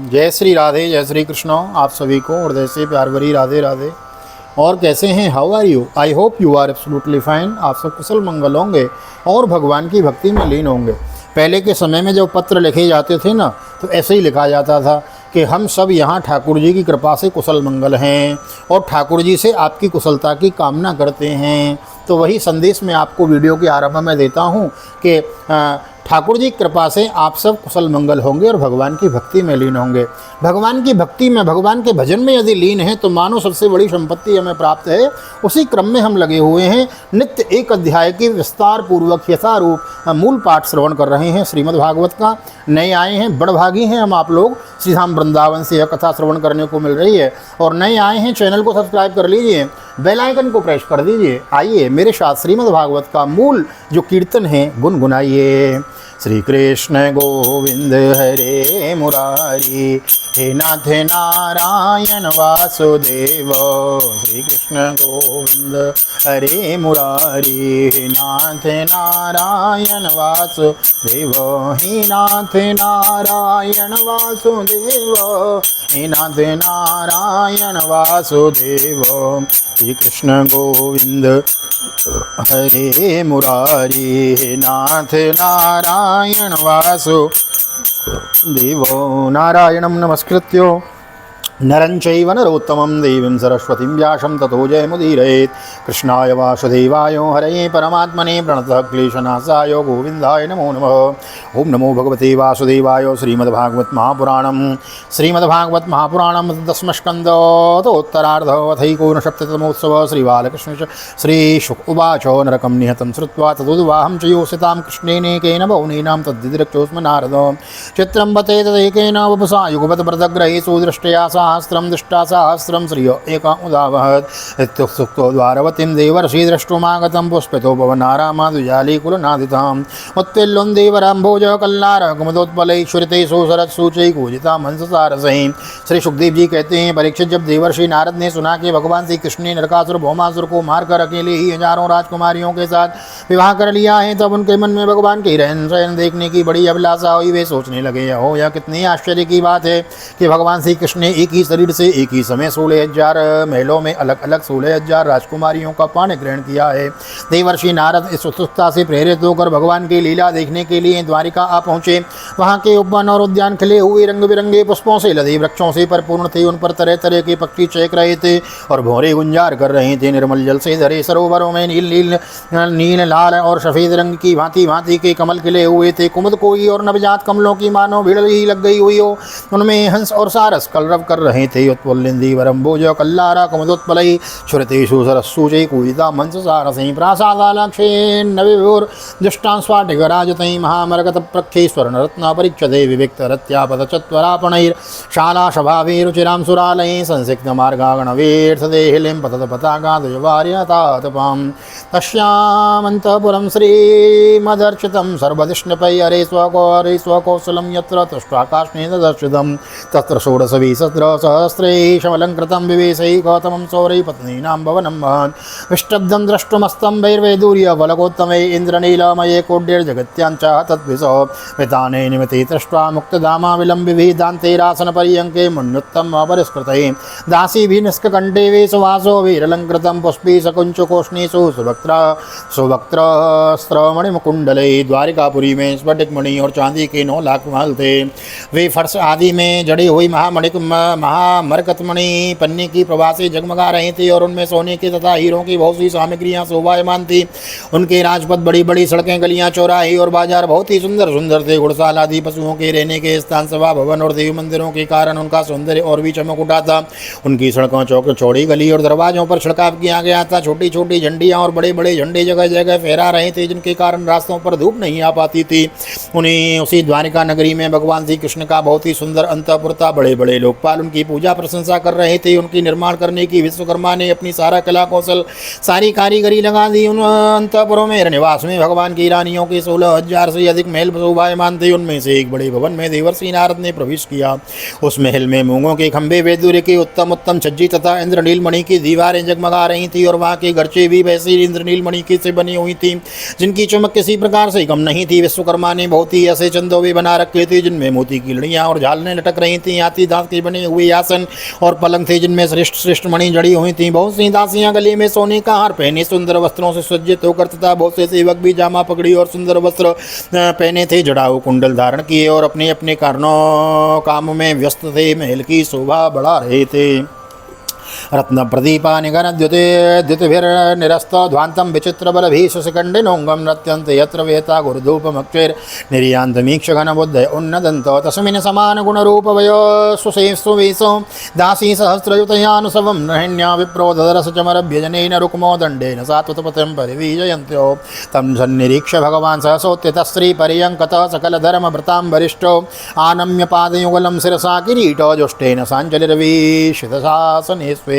जय श्री राधे, जय श्री कृष्ण। आप सभी को हृदय से प्यार भरी राधे राधे। और कैसे हैं? How are you? I hope you are absolutely fine. आप सब कुशल मंगल होंगे और भगवान की भक्ति में लीन होंगे। पहले के समय में जब पत्र लिखे जाते थे ना, तो ऐसे ही लिखा जाता था कि हम सब यहाँ ठाकुर जी की कृपा से कुशल मंगल हैं और ठाकुर जी से आपकी कुशलता की कामना करते हैं। तो वही संदेश मैं आपको वीडियो के आरंभ में देता हूँ कि ठाकुर जी की कृपा से आप सब कुशल मंगल होंगे और भगवान की भक्ति में लीन होंगे। भगवान की भक्ति में, भगवान के भजन में यदि लीन है तो मानो सबसे बड़ी संपत्ति हमें प्राप्त है। उसी क्रम में हम लगे हुए हैं। नित्य एक अध्याय की विस्तार पूर्वक यथारूप मूल पाठ श्रवण कर रहे हैं श्रीमद् भागवत का। नए आए हैं, बड़भागी हैं हम आप लोग, श्री धाम वृंदावन से यह कथा श्रवण करने को मिल रही है। और नए आए हैं, चैनल को सब्सक्राइब कर लीजिए, बेल आइकन को प्रेस कर दीजिए। आइए मेरे साथ श्रीमद् भागवत का मूल जो कीर्तन है गुनगुनाइए। श्री कृष्ण गोविंद हरे मुरारी, हे नाथ नारायण वासुदेव। श्री कृष्ण गोविंद हरे मुरारी, हे नाथ नारायण वासुदेव। हे नाथ नारायण वासुदेव, हे नाथ नारायण वासुदेव। श्री कृष्ण गोविंद हरे मुरारी, हे नाथ नारायण वासुदेवो। नारायणं नमस्कृत्य नरं चैव नरोत्तमं देवीं सरस्वतीं व्यासं ततो जयमुदीरयेत्। कृष्णाय वासुदेवाय हरये परमात्मने प्रणतः क्लेशनाशाय गोविन्दाय नमो नमः। ओम नमो भगवते वासुदेवाय। श्रीमद्भागवत महापुराणं दशमस्कन्धोत्तरार्ध अथैकोनसप्ततितमोत्सवः। श्रीबालकृष्ण श्रीशुक उवाच नरकं निहतं श्रुत्वा तदुद्वाहं च योषितां कृष्णेनेकेन बहुनीनां तद्दिदृक्षोऽस्म नारद। चित्रं बते तदेकेन वपुषा युगपत् व्रतग्रहेषु दृष्ट्या सहस्रं दृष्टा सहस्रं श्रिय एका उदावहत्। इत्युक्तो द्वारवतीं देवर्षि द्रष्टुमागतं पुष्पितो भवनारामाद्विजालीकुलनादिताम्। उत्तिल्लुं देवराम्भोज कल्लार कुमुदोत्पलैश्वरिते सुसरत्सूचै कूजिता मंससारसैं। श्री सुखदेव जी कहते हैं, परीक्षित जब देवर्षि नारद ने सुना कि भगवान श्री कृष्ण ने नरकासुर भौमासुर को मारकर अकेले ही हजारों राजकुमारियों के साथ विवाह कर लिया है, तब उनके मन में भगवान के रहन सहन देखने की बड़ी अभिलाषा हुई। वे सोचने लगे, हो यह कितनी आश्चर्य की बात है कि भगवान श्री कृष्ण ने एक ही शरीर से एक ही समय 16,000 महलों में अलग अलग 16,000 राजकुमारियों का पान ग्रहण किया है। देवर्षि नारद इस उत्सुकता से प्रेरित होकर भगवान की लीला देखने के लिए द्वारिका आ पहुँचे। वहाँ के उपवन और उद्यान खिले हुए रंग बिरंगे पुष्पों से लदे वृक्षों से परिपूर्ण थे। उन पर तरह तरह के पक्षी चहक रहे थे और भौरे गुंजार कर रहे थे। निर्मल जल से धरे सरोवरों में नील लाल और सफ़ेद रंग की भांति भांति के कमल खिले हुए थे। कुमुद कोई और नवजात कमलों की मानो भीड़ ही लग गई हुई हो। उनमें हंस और सारस कलरव कर रहे थे। उत्पुल्लिंदी वरम्भोज कल्लारा कुमुदोत्पलै श्रुतेषु सरस्सूचै कूजिता मंससारसैं। प्रासादालक्षे नविभुर दुष्टां स्वाटिकराजतैं महामरकत प्रख्यै स्वर्णरत्न परीक्षते विविक्तरत्यापदचत्वरापणैर् शालाशभावे रुचिरां सुरालये संसिक्तमार्गागणवेर्थदेहिलीं पतत पताकाद्वयवार्यतातपां। तस्यामन्तःपुरं श्रीमदर्चितं सर्वदिष्णपै हरे स्वकौशलं यत्र तष्ट्वाकाशेन दर्शितं। तत्र षोडशविसहस्रैषमलङ्कृतं विवेशै गौतमं सौरै पत्नीनां भवनं महत्। विष्टब्धं द्रष्टुमस्तम्भैर्वैदूर्यफलकोत्तमै इन्द्रनीलमये कोड्यैर्जगत्यां च तद्विषो विताने निमिते दृष्ट्वा मुक्तधामा विलम्बिभिदान्तेरासनपर्यङ्के मुन्युत्तम अपरिष्कृतै। दासीभिः निष्कण्ठे वेशवासो वीरलङ्कृतं पुष्पी सकुञ्चकोष्णीषु सुवक्त्रमणिमुकुण्डलै। द्वारिकापुरी में स्फटिकमणि और चांदी के 9 लाख महल थे। वे फर्श आदि में जड़ी हुई महामरकतमणि पन्नी की प्रभा से जगमगा रहे थे और उनमें सोने के तथा हीरों की बहुत सी सामग्रियां शोभायमान थी। उनके राजपथ, बड़ी बड़ी सड़कें, गलियां, चौराहे और बाजार बहुत ही सुंदर सुंदर थे। घुड़साल आदि पशुओं के रहने के स्थान, सभा भवन और देवी मंदिरों के कारण उनका सौंदर्य और भी चमक उठा था। उनकी सड़कों, चौक, चौड़ी गली और दरवाजों पर छिड़काव किया गया था। छोटी छोटी झंडियाँ और बड़े बड़े झंडे जगह जगह फहरा रहे थे, जिनके कारण रास्तों पर धूप नहीं आ पाती थी। उन्हें उसी द्वारिका नगरी में भगवान श्री कृष्ण का बहुत ही सुंदर अंतःपुर था। बड़े बड़े लोकपाल उनकी पूजा प्रशंसा कर रहे थे। उनकी निर्माण करने की विश्वकर्मा ने अपनी सारा कला कौशल, सारी कारीगरी लगा दी। उन अंतःपुरों में निवास में भगवान की रानियों के 16,000 से अधिक महल शोभायमान थे। उनमें से एक बड़े भवन में देवर्षि नारद ने प्रवेश किया। उस महल में मूंगों के खंभे, वैदूर्य के उत्तम उत्तम छज्जी तथा इंद्रनील मणि की दीवारें जगमगा रही थी और वहाँ के गरचे भी वैसी इंद्रनील मणि की से बनी हुई थी, जिनकी चमक किसी प्रकार से कम नहीं थी। विश्वकर्मा ने बहुत ही ऐसे चंदोवे बना रखे थे जिनमें मोती की लड़ियाँ और झालने लटक रही थीं। हाथी दांत के बने हुए आसन और पलंग थे जिनमें श्रेष्ठ श्रेष्ठ मणि जड़ी हुई थीं। बहुत सी दासियां गले में सोने का हार पहने सुंदर वस्त्रों से सज्जित होकर तथा बहुत से सेवक भी जामा पगड़ी और सुंदर वस्त्र पहने थे, जड़ाऊ कुंडल धारण किए और अपने अपने काम में व्यस्त थे, महल की शोभा बढ़ा रहे थे। रत्न प्रदीपा निगन द्युतिभिर्निरस्त ध्वांतम विचित्र बलभीषिकंडिनोंगम नृत्यंत यत्र वेता गुरुधूपमक्षेर निर्यान्तमीक्ष घन बुद्ध उन्नदंत तस्मिन् समान गुण रूप वय सुवेशो दासी सहस्रयुतयानुसवं नहिन्या विप्रो ददरस चमरभ्यजनेन रुक्मो दंडेन सात्वतपतिं परिवीजयन्त्यो तं सन्निरीक्ष भगवान् सहसोत्थितः श्रीपर्यङ्कतः सकलधर्मभृतां वरिष्ठो आनम्य पादयुगलं शिरसा किरीटो जुष्टेन साञ्जलिर्वीशितशासने स्वे।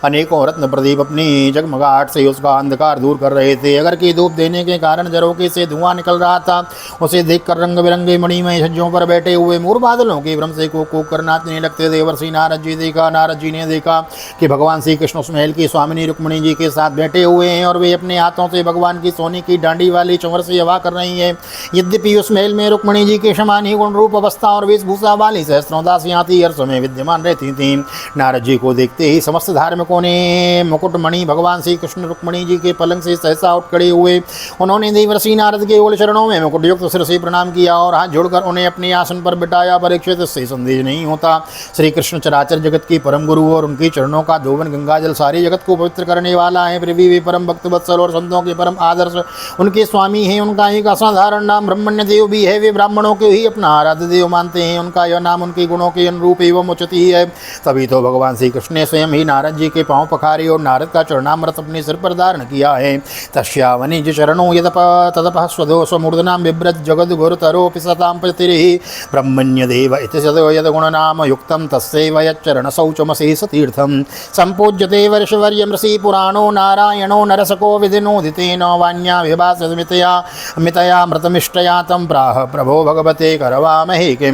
अनेकों रत्न प्रदीप अपनी जगमगाहट से उसका अंधकार दूर कर रहे थे। अगर की धूप देने के कारण झरोखे से धुआं निकल रहा था। उसे देखकर रंग बिरंगे मणिमय छज्जों पर बैठे हुए मूर बादलों के भ्रम से को कर नाचने लगते। देवर्षि नारद जी देखा, नारद जी ने देखा कि भगवान श्री कृष्ण उस महल की स्वामिनी रुक्मिणी जी के साथ बैठे हुए हैं और वे अपने हाथों से भगवान की सोने की डांडी वाली चंवर से हवा कर रही है। यद्यपि उस महल में रुक्मिणी जी के समान ही गुण रूप अवस्था और वेशभूषा वाली सहस्त्रों दासियां थी हर समय विद्यमान रहती थीं। नारद जी को देखते ही समस्त धार्मिकों ने मुकुटमणि भगवान श्री कृष्ण रुक्मिणी जी के पलंग से सहसा उठ खड़े हुए। उन्होंने देवर्षि नारद के ओल चरणों में मुकुटयुक्त सिर से प्रणाम किया और हाथ जोड़कर उन्हें अपने आसन पर बिठाया। परीक्षित इससे संदेह नहीं होता श्री कृष्ण चराचर जगत की परम गुरु और उनके चरणों का धोवन गंगा जल सारे जगत को पवित्र करने वाला है। फिर भी वे परम भक्त वत्सल और संतों के परम आदर्श उनके स्वामी हैं। उनका एक असाधारण नाम ब्रह्मण्य देव भी है। वे ब्राह्मणों को ही अपना आराध्य देव मानते हैं। उनका यह नाम उनके गुणों के अनुरूप एवं उचित ही है। तभी तो भगवान श्री कृष्ण ने स्वयं ही नारद जी के पांव पखारे और नारद का चरणामृत अपने सिर पर धारण किया है। तस्यावनिज चरणों यदप तदपः स्वदोष मूर्धनाम बिभ्रत जगद गुरुतरोपि सतां प्रतिरिहि ब्रह्मण्य देव इति सदो यद गुणनाम युक्तं तस्यैव यच्चरण शौचमशेष तीर्थं संपूज्यते वर्षवर्यं ऋषि पुराणो नारायणो नरसको विधिनोदितेन वान्या विभासमितया मितया मृतमिष्टया तं प्राह प्रभो भगवते करवामहे किं।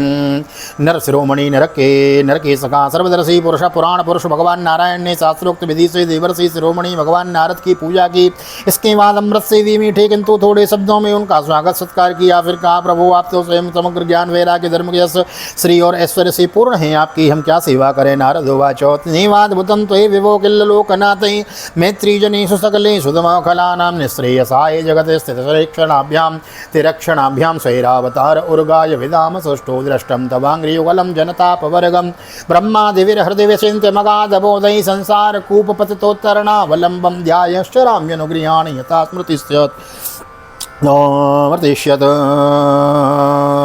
नर शिरोमणि नरके सखा सर्वदर्शी पुरुष पुराण पुरुष भगवान नारायण ने शास्त्रोक्त विधि से देवर्षि शिरोमणि भगवान नारद की पूजा की। इसके बाद अमृत से भी मीठे किंतु थोड़े शब्दों में उनका स्वागत सत्कार किया। फिर कहा, प्रभु आप तो स्वयं समग्र ज्ञान वैराग्य धर्म यश श्री और ऐश्वर्य से पूर्ण हैं, आपकी हम क्या सेवा करें। नारद उवाचो निवाद्भुतं त्वयि विभो किल्लोकनाथै मैत्री जनेषु सकलेषु खलानां निःश्रेयसाय जगत् स्थितक्षणाभ्यां तिरक्षणाभ्यां स्वैरावतार उर्गाय विदाम सुष्ठो दृष्टं तवाङ्घ्रियुगलं जनतापवर्गं ब्रह्मादिविर्हृदिविचिन्त्यमगाधबोधैः संसार कूपपतितोत्तरणावलम्बं ध्यायश्चराम्यनुगृहाणि यथा स्मृतिस्यत् नमर्तिष्यत्।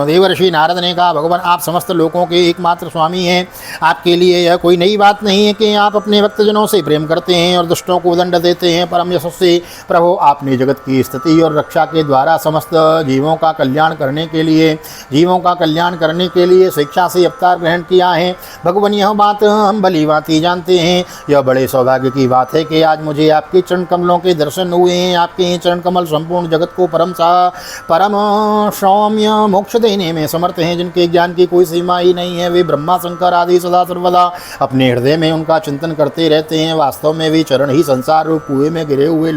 देवर्षि नारद ने कहा, भगवान आप समस्त लोकों के एकमात्र स्वामी हैं। आपके लिए यह कोई नई बात नहीं है कि आप अपने भक्तजनों से प्रेम करते हैं और दुष्टों को दंड देते हैं। परम यशस्वी प्रभु आपने जगत की स्थिति और रक्षा के द्वारा समस्त जीवों का कल्याण करने के लिए शिक्षा से अवतार ग्रहण किया है। भगवान यह बात हम भली भांति जानते हैं। यह बड़े सौभाग्य की बात है कि आज मुझे आपके चरण कमलों के दर्शन हुए हैं। आपके चरण कमल संपूर्ण जगत को परम सौम्य मोक्ष देने में समर्थ हैं, जिनके ज्ञान की कोई सीमा ही नहीं है। वे ब्रह्मा शंकर आदि सदा सर्वदा अपने हृदय में उनका चिंतन करते रहते हैं। वास्तव में वे चरण ही संसार रूप कुएं में गिरे हुए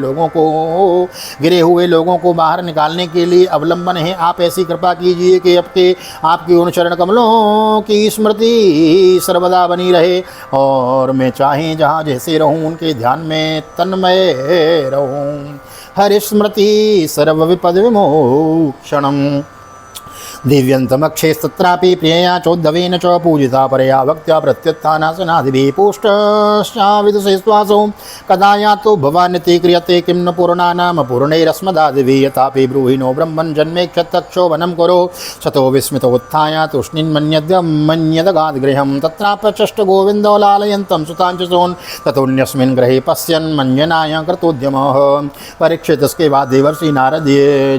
लोगों को बाहर निकालने के लिए अवलंबन है। आप ऐसी कृपा कीजिए कि आपके उन चरण कमलों की स्मृति सर्वदा बनी रहे और मैं चाहे जहाँ जैसे रहूँ उनके ध्यान में तन्मय रहूँ। हरिस्मृति सर्वविपद विमोक्षणम् दिव्यन्तमक्षेस्तत्रापि प्रियया चोद्धवेन च पूजिता परया भक्त्या प्रत्युत्थानासनादिभिः पुष्टश्चाविदुषे श्वासो कदा यातो भवानिति क्रियते किं न पूर्णानाम पूर्णैरस्मदादिभिः यथापि ब्रूहिणो ब्रह्मन् जन्मेक्षतक्षोभनं कुरु शतो विस्मितोत्थाय तूष्णीन्मन्यदगाद्गृहं तत्रापचष्ट गोविन्दो लालयन्तं सुताञ्चसून् ततोऽन्यस्मिन् गृहे पश्यन् मन्यनाय कृतोद्यमः। परीक्षित इसके बाद देवर्षि नारद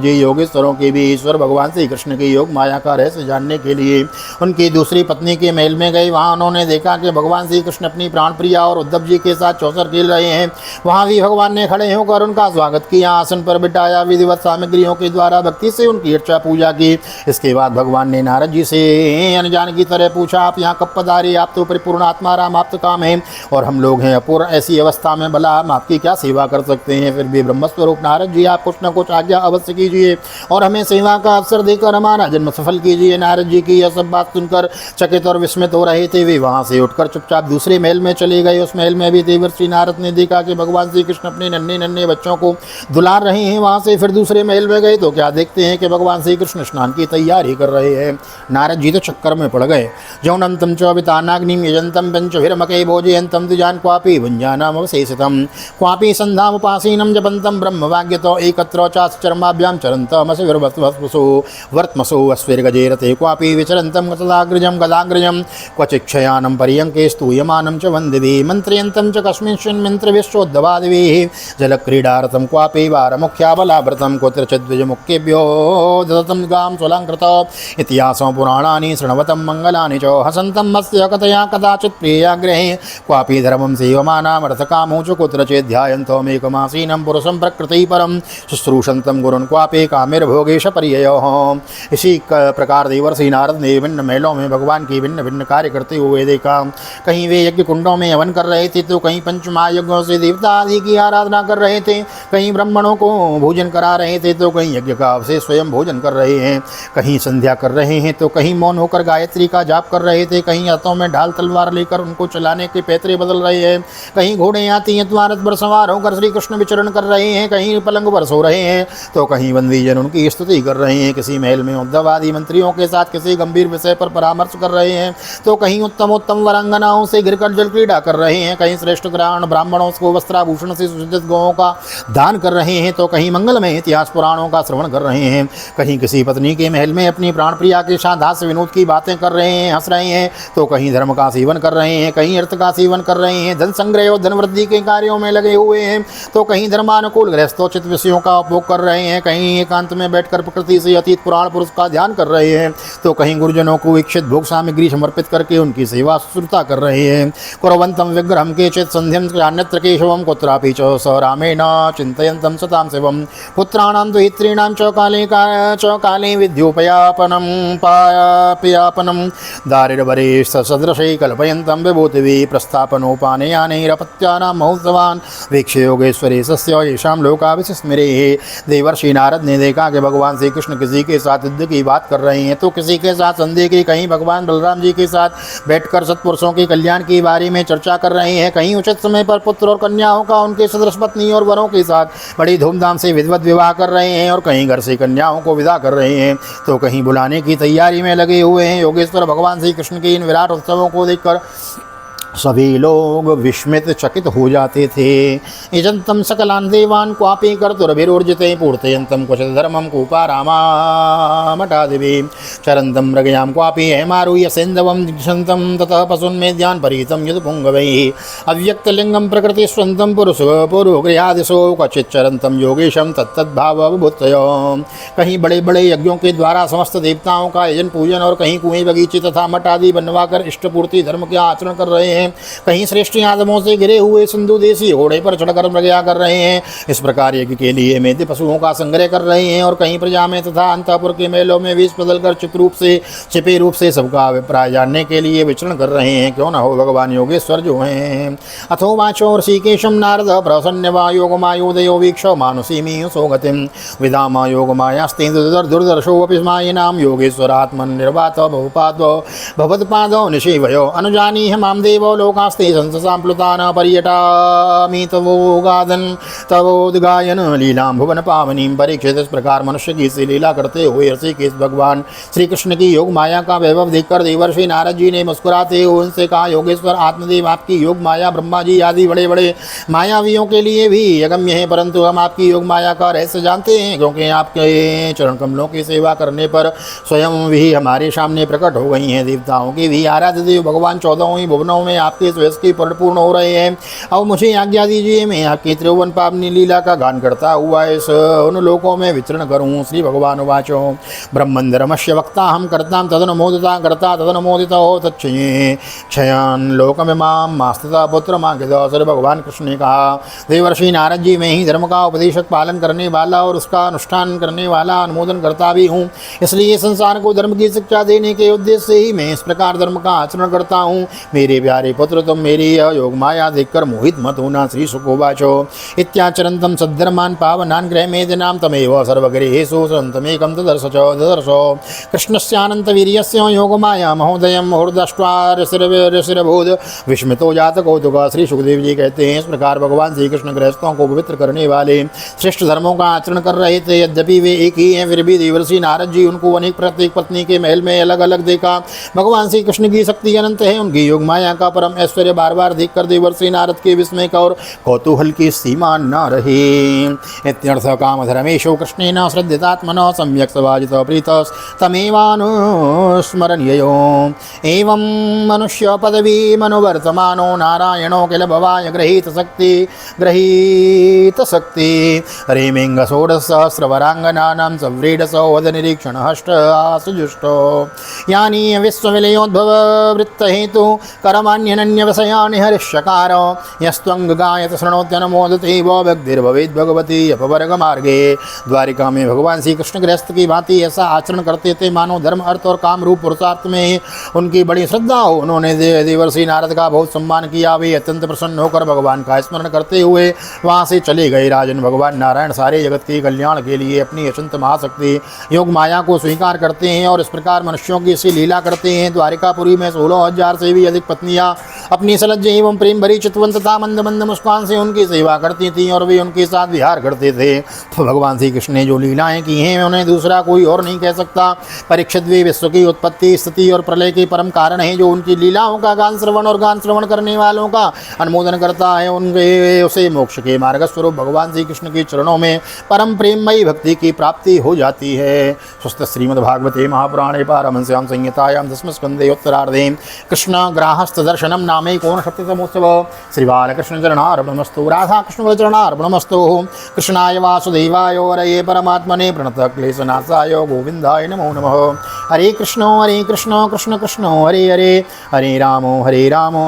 जी योगेश्वरों के भी ईश्वर भगवान श्री कृष्ण के योग माया का रहस्य जानने के लिए उनकी दूसरी पत्नी के महल में गए। वहाँ उन्होंने देखा कि भगवान श्री कृष्ण अपनी प्राण प्रिया और उद्धव जी के साथ चौसर खेल रहे हैं। वहाँ भी भगवान ने खड़े होकर उनका स्वागत किया, आसन पर बिठाया, विधिवत सामग्रियों के द्वारा भक्ति से उनकी अर्चा पूजा की। इसके बाद भगवान ने नारद जी से अनजान की तरह पूछा, आप यहाँ कब पधारे? आप तो परिपूर्ण आत्मा राम आप तो काम है और हम लोग हैं अपूर्ण। ऐसी अवस्था में भला हम आपकी क्या सेवा कर सकते हैं? फिर भी ब्रह्मस्वरूप नारद जी आप कुछ न कुछ आज्ञा अवश्य कीजिए और हमें सेवा का अवसर देकर हमारा जन्म जन्म सफल कीजिए। नारद जी की यह सब बात सुनकर चकित और विस्मित हो रहे थे। वे वहाँ से उठकर चुपचाप दूसरे महल में चले गए। उस महल में भी देवर्षि नारद ने देखा कि भगवान श्री कृष्ण अपने नन्हे नन्हे बच्चों को दुलार रहे हैं। वहाँ से फिर दूसरे महल में गए तो क्या देखते हैं कि भगवान श्री कृष्ण स्नान की तैयारी कर रहे हैं। नारद जी तो चक्कर में पड़ गए। जौनंतम च वितानाग्निम यजंतम पंचभिर्मके भोजयंतम द्विजान क्वापि भुंजानाम अवशेषितम क्वापि संधामुपासीनम जपंतम ब्रह्मवाग्यतो एकत्र चाश्चर्माभ्याम चरन्तमसि विर्वत्वसु वर्त्मसु अस्विर्गजेरते क्वापि विचरन्तं गदाग्रजं क्वचिक्षयानं पर्यङ्के स्तूयमानं च वन्दिभिः मन्त्रयन्तं च कस्मिंश्चिन् मन्त्रविश्वोद्भवादिभिः जलक्रीडार्थं क्वापि वारमुख्याबलाभृतं कुत्रचिद्विजमुख्येभ्यो ददतं गां स्वलङ्कृत इतिहासं पुराणानि शृण्वतं मङ्गलानि च हसन्तं मत्स्य कथया कदाचित् प्रियाग्रहे क्वापि धर्मं सेवमानामर्थकामो च कुत्रचिद्ध्यायन्तमेकमासीनं पुरुषं प्रकृतिपरं शुश्रूषन्तं गुरुन् क्वापि कामिर्भोगेश पर्ययोः। इसी प्रकार देवर्षि नारद ने विभिन्न महलों में भगवान की भिन्न भिन्न कार्य करते हुए देखा। कहीं वे यज्ञ कुंडों में हवन कर रहे थे तो कहीं पंचमहायज्ञों से देवता आदि की आराधना कर रहे थे, कहीं ब्राह्मणों को भोजन करा रहे थे तो कहीं यज्ञ का अवशेष स्वयं भोजन कर रहे हैं, कहीं संध्या कर रहे हैं तो कहीं मौन होकर गायत्री का जाप कर रहे थे, कहीं हाथों में ढाल तलवार लेकर उनको चलाने के पैतरे बदल रहे हैं, कहीं घोड़े हाथी अथवा रथ पर सवार होकर श्री कृष्ण विचरण कर रहे हैं, कहीं पलंग पर सो रहे हैं तो कहीं बंदीजन उनकी स्तुति कर रहे हैं, किसी महल में उद्धव आदि मंत्रियों के साथ किसी गंभीर विषय पर परामर्श कर रहे हैं तो कहीं उत्तम उत्तम वरांगनाओं से घिरकर जल क्रीड़ा कर रहे हैं, कहीं श्रेष्ठ ब्राह्मणों को वस्त्राभूषण से सुसज्जित गौओं का दान कर रहे हैं तो कहीं मंगलमय इतिहास पुराणों का श्रवण कर रहे हैं, कहीं किसी पत्नी के महल में अपनी प्राण प्रिया के साथ हास्य विनोद की बातें कर रहे हैं, हंस रहे हैं तो कहीं धर्म का सेवन कर रहे हैं, कहीं अर्थ का सेवन कर रहे हैं, धन संग्रह और धन वृद्धि के कार्यों में लगे हुए हैं तो कहीं धर्मानुकूल गृहस्थोचित विषयों का उपभोग कर रहे हैं, कहीं एकांत में बैठकर प्रकृति से अतीत पुराण पुरुष का ध्यान कर रहे हैं तो कहीं गुरुजनों को इच्छित भोग सामग्री समर्पित करके उनकी सेवा शुश्रूषा कर रहे हैं। कुर्वन्तं विग्रहं केचित् संध्यं अन्यत्र केशवं कुत्रापि च स रामेण चिन्तयन्तं सतां शिवं पुत्राणां द्वैत्रीणां च काले विद्योपयापनं पायापयापनं दारिद्र्यवरे सदृशै कल्पयन्तं विभूतिभिः प्रस्थापनोपानयानैरपत्यानां महोत्सवान् वीक्ष्य योगेश्वरे सस्य येषां लोकाविस्मरेः। देवर्षि नारद ने देखा कि भगवान श्री कृष्ण किसी के साथ युद्ध की बात कर रहे हैं तो किसी के साथ संदेह की, कहीं भगवान बलराम जी के साथ बैठकर सत्पुरुषों के कल्याण के बारे में चर्चा कर रहे हैं, कहीं उचित समय पर पुत्र और कन्याओं का उनके सदृश पत्नी और वरों के साथ बड़ी धूमधाम से विधिवत विवाह कर रहे हैं और कहीं घर से कन्याओं को विदा कर रहे हैं तो कहीं बुलाने की तैयारी में लगे हुए हैं। योगेश्वर भगवान श्री कृष्ण के इन विराट उत्सवों को देखकर सभी लोग विस्मित चकित हो जाते थे। यजंतम सकलान देवान क्वापि कर्तुरभिरोर्जिते पूर्तयंतम क्वचित् धर्मं कूपारामामटादिभिः चरन्तं मृगयां क्वापि हेमारुह्य सेन्दवं दिक्षन्तं ततः पशुन्मेद्यान् परीतं यदुपुङ्गवैः अव्यक्तलिङ्गं प्रकृतिस्वन्तं पुरुगृहादिशो क्वचित् चरन्तं योगेशं तत्तद्भावबुद्धयो। कहीं बड़े बड़े यज्ञों के द्वारा समस्त देवताओं का यजन पूजन और कहीं कुएं बगीचे तथा मठ आदि बनवाकर इष्टपूर्ति धर्म का आचरण कर रहे हैं, कहीं श्रेष्ठ यादवों से घिरे हुए सिंधु देशी घोड़े पर चढ़कर मृगया कर रहे हैं। इस प्रकार यज्ञ के लिए मेद्य पशुओं का संग्रह कर रहे हैं और कहीं प्रजा में तथा अंतःपुर के मेलों में वेश बदलकर छिपे रूप से सबका अभिप्राय जानने के लिए विचरण कर रहे हैं। क्यों न हो भगवान योगेश्वर जो हैं। अथो वाचो ऋषिकेशं नारद प्रसन्नवा योगमायोदयो वीक्षो मानुषीमी सौगतिं विदामा योगमायास्ते दुर्दर्शोऽपि स्मायिनां योगेश्वरात्मन् निर्वात भवत्पादो निषेवयो अनुजानीह मां देवो लोकास्ते संसाम्प्लुतान पर्यटामि तवोगादन तवोद्गायन लीलां भुवन पावनीं परीक्षित। इस प्रकार मनुष्य की सी लीला करते हुए ऋषिकेश भगवान श्री कृष्ण की योग माया का वैभव देखकर देवर्षि नारद जी ने मुस्कुराते हुए उनसे कहा, योगेश्वर आत्मदेव आपकी योग माया ब्रह्मा जी आदि बड़े बड़े मायावियों के लिए भी अगम्य है, परंतु हम आपकी योग माया का रहस्य जानते हैं क्योंकि आपके चरण कमलों की सेवा करने पर स्वयं भी हमारे सामने प्रकट हो गई हैं। देवताओं के भी आराध्य देव भगवान 14 ही भुवनों में आपके स्वयं की परिपूर्ण हो रहे हैं। अब मुझे आज्ञा दीजिए मैं आपकी त्रिभुवन पावनी लीला का गान करता हुआ इस उन लोकों में विचरण करूँ। श्री भगवान वाचो ब्रह्मंधर्मस्य वक्ता हम करता तदनुमोदिता करता तदनुमोदिता हो क्षयान लोकमिमां मास्तिता पुत्र मांगिता। श्री भगवान कृष्ण ने कहा, देवर्षि नारद जी मैं ही धर्म का उपदेशक पालन करने वाला और उसका अनुष्ठान करने वाला अनुमोदन करता भी हूँ, इसलिए संसार को धर्म की शिक्षा देने के उद्देश्य से ही मैं इस प्रकार धर्म का आचरण करता हूँ। मेरे प्यारे पुत्र तुम मेरी योग माया देखकर मोहित मत होना। श्री सुकोवाचो इत्याचरन्तं सद्धर्मान् पावनान् गृहमेदिनां तमेव सर्वगृहेषु सन्तमेकं ददर्शो कृष्णस्यानन्तवीर्यस्य योगमाया महोदयं मुहुर्दष्ट्वा ऋषिरभूत विस्मितो जात कौतुक। श्री सुखदेव जी कहते हैं, इस प्रकार भगवान श्री कृष्ण गृहस्थों को पवित्र करने वाले श्रेष्ठ धर्मों का आचरण कर रहे थे। यद्यपि वे एक ही हैं, फिर भी देवर्षि नारद जी उनको अनेक प्रत्येक पत्नी के महल में अलग अलग देखा। भगवान श्री कृष्ण की शक्ति अनंत है, उनकी योग माया का परम ऐश्वर्य बार बार देखकर देवर्षि नारद के विस्मय का और कौतूहल की सीमा न रही। इत्यर्थ कामधर्मेषु कृष्णेन श्रद्धितात्मनः सम्यक् सभाजितो प्रीतः तमेवानुस्मरणीयो। एवं मनुष्य पदवी मनुवर्तमानो नारायणो किल भवाय गृहीत शक्ति रेमिंग षोडशसहस्रवरांगनानां सव्रीडसो वदनिरीक्षण हष्टासुजुष्टो यानि विश्वविलयोद्भव वृत्तहेतु करमान्यनन्यवशयानि हरिष्यकार यस्त्वं गायत शृणोत्यनमोदते वो भक्तिर्भवेद् भगवती अपवर्गमार्गे। द्वारिका में भगवान श्री कृष्ण गृहस्थ की भांति ऐसा आचरण करते थे मानो धर्म अर्थ और काम रूप पुरुषार्थ में उनकी बड़ी श्रद्धा हो। उन्होंने देवर्षि नारद का बहुत सम्मान किया। वे अत्यंत प्रसन्न होकर भगवान का स्मरण करते हुए वहाँ से चले गए। राजन, भगवान नारायण सारे जगत के कल्याण के लिए अपनी अचंत महाशक्ति योग माया को स्वीकार करते हैं और इस प्रकार मनुष्यों की सी लीला करते हैं। द्वारिकापुरी में 16,000 से भी अधिक पत्नियां अपनी सलज्ज एवं प्रेम भरी चितवंत तथा मंद मंद मुस्कान से उनकी सेवा करती थीं और वे उनके साथ विहार करते थे। तो भगवान श्री कृष्ण ने जो लीलाएं की हैं उन्हें दूसरा कोई और नहीं कह सकता। परीक्षित वे विश्व की उत्पत्ति स्थिति और प्रलय के परम कारण हैं। जो उनकी लीलाओं का गान श्रवण करने वालों का अनुमोदन करता है उनके उसे मोक्ष के मार्ग स्वरूप भगवान श्री कृष्ण के चरणों में परम प्रेममयी भक्ति की प्राप्ति हो जाती है। स्वस्थ श्रीमद्भागवते महापुराणे पारमहंस्यां संहितायां दशम स्कंदे उत्तरार्धे कृष्ण ग्राहस्थ दर्शनम नामे एकोनसप्ततमोत्सव। श्री बालकृष्ण चरणार्पणमस्तु। राधा कृष्ण चरणार्पणमस्तु। कृष्णाय वासुदेवाय हरये परमात्मने प्रणतः क्लेशनाशाय गोविंदाय नमो नमः। हरे कृष्ण कृष्ण कृष्ण हरे हरे हरे राम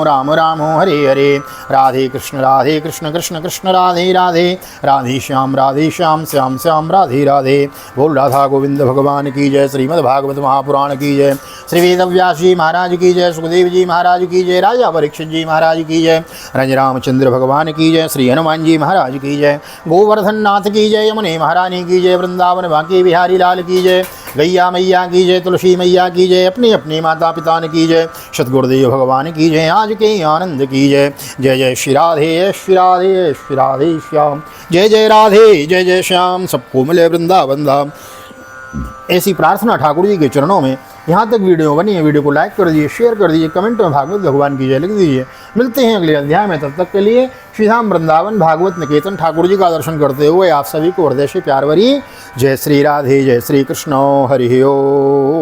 राम हरे हरे। राधे कृष्ण कृष्ण कृष्ण राधे राधे राधे श्याम श्याम श्याम राधे राधे। बोल राधा गोविंद भगवान की जय। श्रीमद् भागवत महापुराण की जय। श्री वेदव्यास जी महाराज की जय। सुखदेव जी महाराज की जय। राजा परीक्षित जी महाराज की जय। रज रामचंद्र भगवान की जय। श्री हनुमान जी महाराज की जय। गोवर्धन नाथ की जय। यमुने महारानी की जय। वृंदावन बांके बिहारी लाल की जय। गैया मैया की जय। तुलसी मैया की जय। अपने अपने माता पिता की जय। सतगुरुदेव भगवान की जय। आज के आनंद की जय। जय जय श्री राधे श्याम। जय जय राधे जय जय श्याम। सबको मिले वृंदावन धाम। ऐसी प्रार्थना ठाकुर जी के चरणों में। यहाँ तक वीडियो बनी है, वीडियो को लाइक कर दीजिए, शेयर कर दीजिए, कमेंट में भागवत भगवान की जय लिख दीजिए। मिलते हैं अगले अध्याय में, तब तक के लिए श्रीधाम वृंदावन भागवत निकेतन ठाकुर जी का दर्शन करते हुए आप सभी को हृदय से प्यार भरी जय श्री राधे जय श्री कृष्ण हरि ओम।